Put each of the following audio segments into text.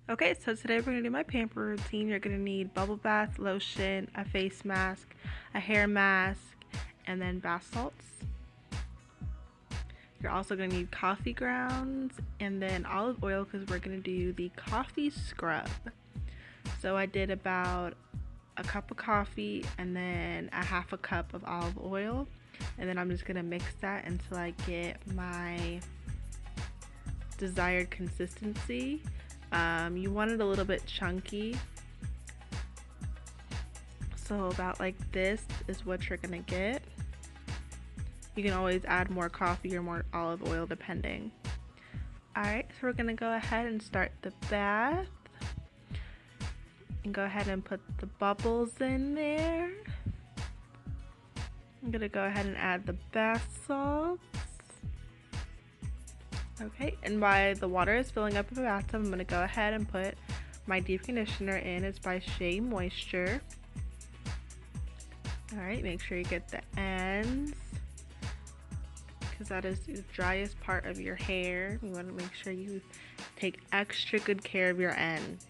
Okay, so today we're going to do my pamper routine. You're going to need bubble bath, lotion, a face mask, a hair mask, and then bath salts. You're also going to need coffee grounds and then olive oil because we're going to do the coffee scrub. So I did about a cup of coffee and then a half a cup of olive oil. And then I'm just going to mix that until I get my desired consistency. You want it a little bit chunky, so about like this is what you're gonna get. You can always add more coffee or more olive oil depending. Alright, so we're gonna go ahead and start the bath and go ahead and put the bubbles in there. I'm gonna go ahead and add the bath salts. Okay, and while the water is filling up in the bathtub, I'm going to go ahead and put my deep conditioner in. It's by Shea Moisture. Alright, make sure you get the ends because that is the driest part of your hair. You want to make sure you take extra good care of your ends.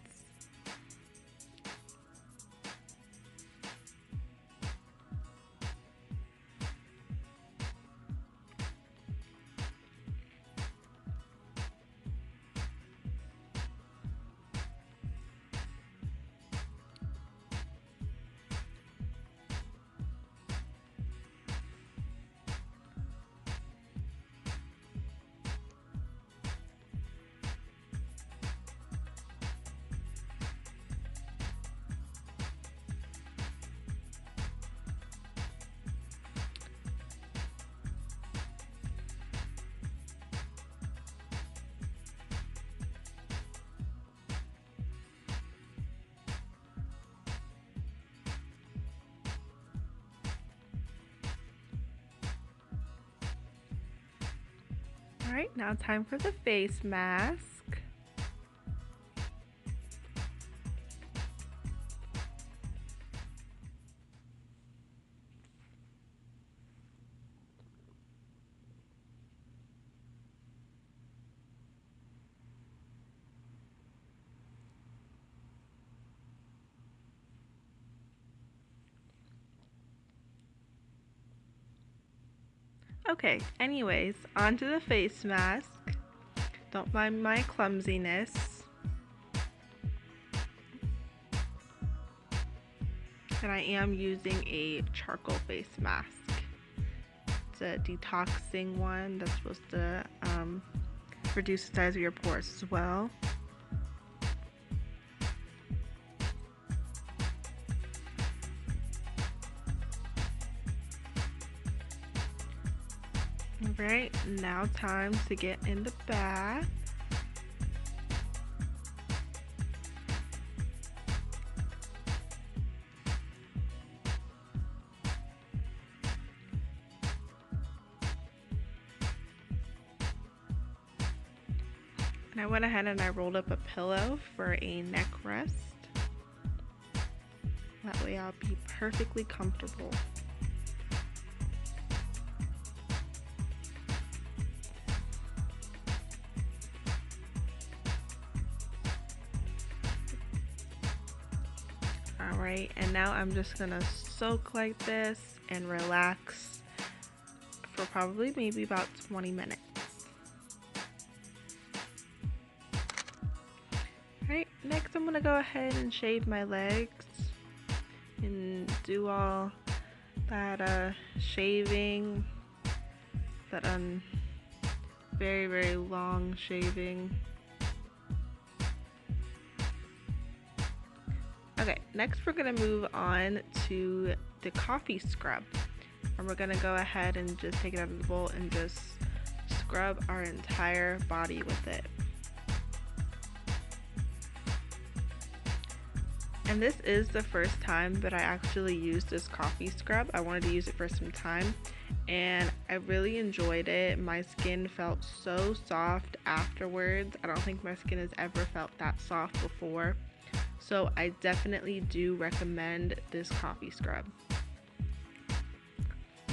Alright, now time for the face mask. Okay, anyways, onto the face mask. Don't mind my clumsiness. And I am using a charcoal face mask. It's a detoxing one that's supposed to reduce the size of your pores as well. Alright, now time to get in the bath. And I went ahead and I rolled up a pillow for a neck rest. That way I'll be perfectly comfortable. Alright, and now I'm just gonna soak like this and relax for probably maybe about 20 minutes. Alright, next I'm gonna go ahead and shave my legs and do all that shaving, that very long shaving. Okay, next we're gonna move on to the coffee scrub. And we're gonna go ahead and just take it out of the bowl and just scrub our entire body with it. And this is the first time that I actually used this coffee scrub. I wanted to use it for some time and I really enjoyed it. My skin felt so soft afterwards. I don't think my skin has ever felt that soft before. So I definitely do recommend this coffee scrub.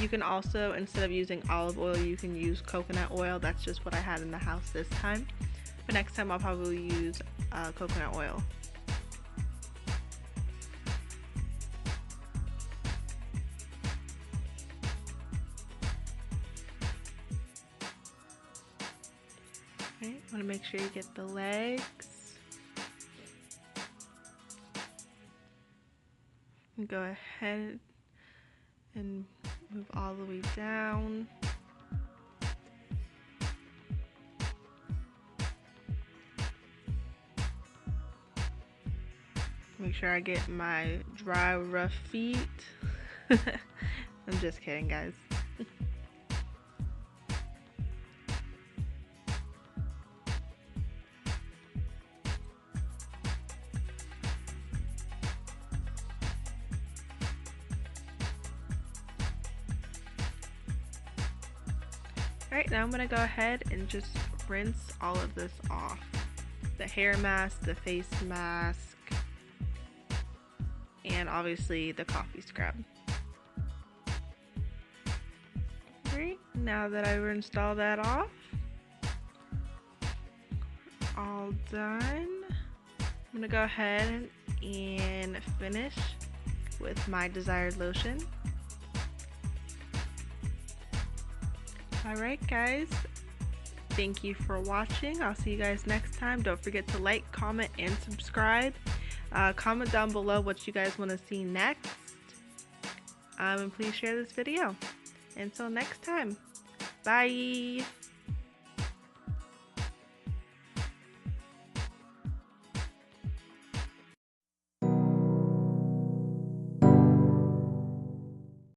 You can also, instead of using olive oil, you can use coconut oil. That's just what I had in the house this time. but next time I'll probably use coconut oil. Okay, want to make sure you get the legs. And go ahead and move all the way down. Make sure I get my dry, rough feet. I'm just kidding, guys. Alright, now I'm going to go ahead and just rinse all of this off. The hair mask, the face mask, and obviously the coffee scrub. Alright, now that I rinsed all that off, all done, I'm going to go ahead and finish with my desired lotion. Alright guys, thank you for watching. I'll see you guys next time. Don't forget to like, comment, and subscribe. Comment down below what you guys want to see next. And please share this video. Until next time, bye!